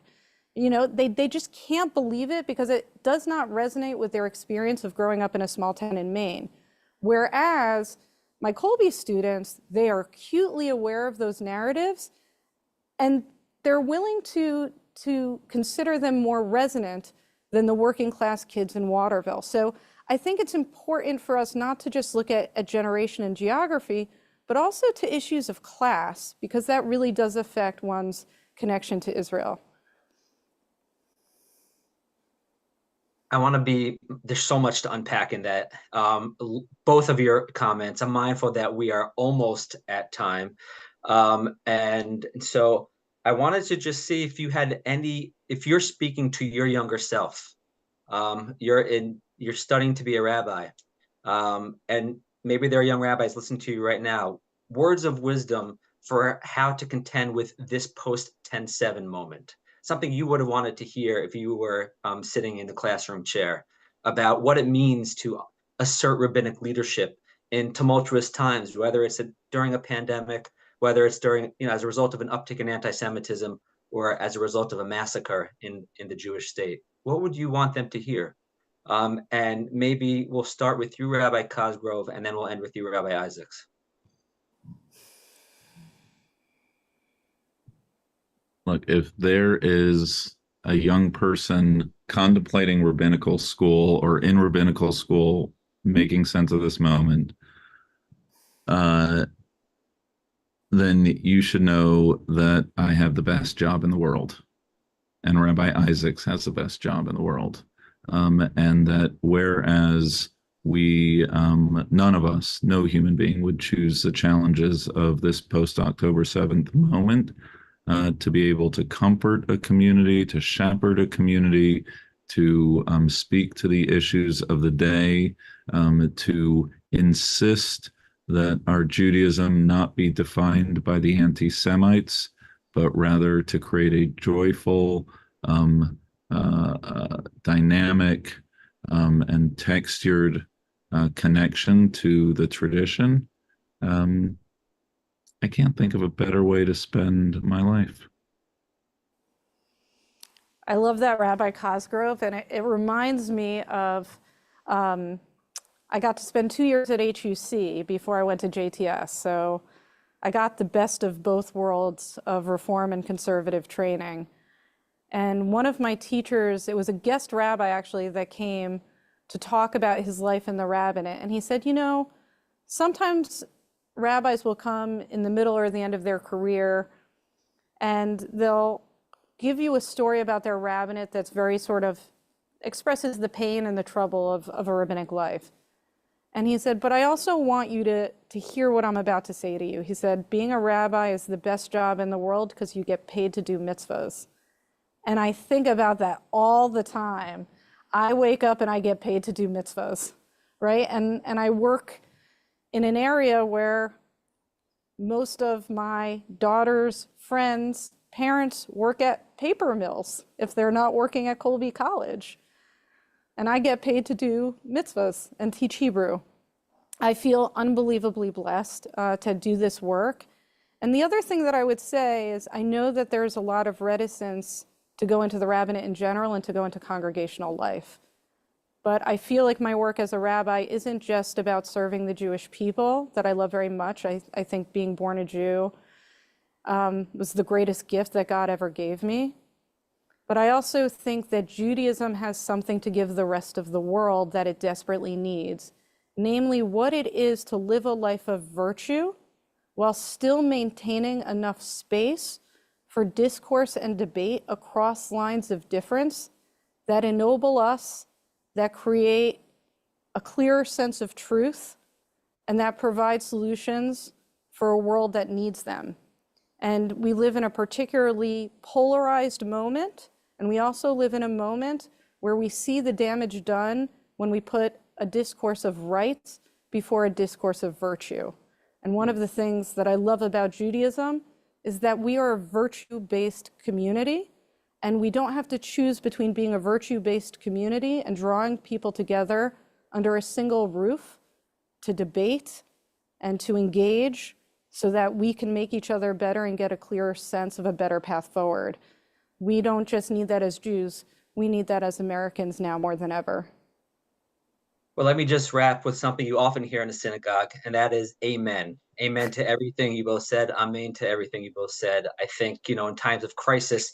They just can't believe it because it does not resonate with their experience of growing up in a small town in Maine. Whereas my Colby students, they are acutely aware of those narratives, and they're willing to consider them more resonant than the working class kids in Waterville. So I think it's important for us not to just look at generation and geography, but also to issues of class, because that really does affect one's connection to Israel. There's so much to unpack in that. Both of your comments, I'm mindful that we are almost at time. And so I wanted to just see if you had if you're speaking to your younger self, you're studying to be a rabbi, and maybe there are young rabbis listening to you right now, words of wisdom for how to contend with this post-10/7 moment. Something you would have wanted to hear if you were sitting in the classroom chair about what it means to assert rabbinic leadership in tumultuous times, whether it's during a pandemic, whether it's during, as a result of an uptick in anti-Semitism, or as a result of a massacre in the Jewish state. What would you want them to hear? And maybe we'll start with you, Rabbi Cosgrove, and then we'll end with you, Rabbi Isaacs. Look, if there is a young person contemplating rabbinical school or in rabbinical school, making sense of this moment, then you should know that I have the best job in the world, and Rabbi Isaacs has the best job in the world. And that whereas we, none of us, no human being would choose the challenges of this post-October 7th moment, to be able to comfort a community, to shepherd a community, to speak to the issues of the day, to insist that our Judaism not be defined by the anti-Semites, but rather to create a joyful, dynamic, and textured connection to the tradition. I can't think of a better way to spend my life. I love that, Rabbi Cosgrove, and it reminds me of, I got to spend 2 years at HUC before I went to JTS, so I got the best of both worlds of reform and conservative training. And one of my teachers, it was a guest rabbi actually that came to talk about his life in the rabbinate, and he said, sometimes rabbis will come in the middle or the end of their career, and they'll give you a story about their rabbinate that's very sort of expresses the pain and the trouble of a rabbinic life. And he said, but I also want you to hear what I'm about to say to you. He said, being a rabbi is the best job in the world because you get paid to do mitzvahs. And I think about that all the time. I wake up and I get paid to do mitzvahs, right? And I work in an area where most of my daughter's friends' parents work at paper mills if they're not working at Colby College. And I get paid to do mitzvahs and teach Hebrew. I feel unbelievably blessed to do this work. And the other thing that I would say is I know that there's a lot of reticence to go into the rabbinate in general and to go into congregational life. But I feel like my work as a rabbi isn't just about serving the Jewish people that I love very much. I think being born a Jew was the greatest gift that God ever gave me. But I also think that Judaism has something to give the rest of the world that it desperately needs, namely what it is to live a life of virtue while still maintaining enough space for discourse and debate across lines of difference that ennoble us, that create a clearer sense of truth, and that provide solutions for a world that needs them. And we live in a particularly polarized moment, and we also live in a moment where we see the damage done when we put a discourse of rights before a discourse of virtue. And one of the things that I love about Judaism is that we are a virtue-based community, and we don't have to choose between being a virtue-based community and drawing people together under a single roof to debate and to engage so that we can make each other better and get a clearer sense of a better path forward. We don't just need that as Jews, we need that as Americans now more than ever. Well, let me just wrap with something you often hear in the synagogue, and that is amen. Amen to everything you both said. Amen to everything you both said. I think, in times of crisis,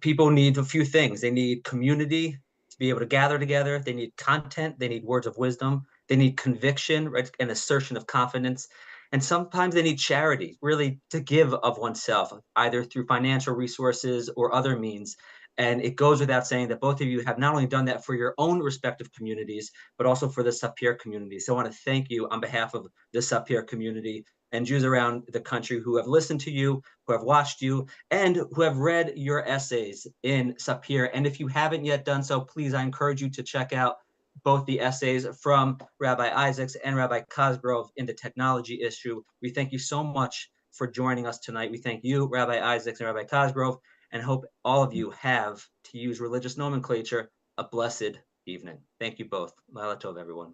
people need a few things. They need community to be able to gather together. They need content. They need words of wisdom. They need conviction, right, and assertion of confidence. And sometimes they need charity, really to give of oneself, either through financial resources or other means. And it goes without saying that both of you have not only done that for your own respective communities, but also for the SAPIR community. So I want to thank you on behalf of the SAPIR community and Jews around the country who have listened to you, who have watched you, and who have read your essays in SAPIR. And if you haven't yet done so, please, I encourage you to check out both the essays from Rabbi Isaacs and Rabbi Cosgrove in the technology issue. We thank you so much for joining us tonight. We thank you, Rabbi Isaacs and Rabbi Cosgrove, and hope all of you have, to use religious nomenclature, a blessed evening. Thank you both. Laila Tov, everyone.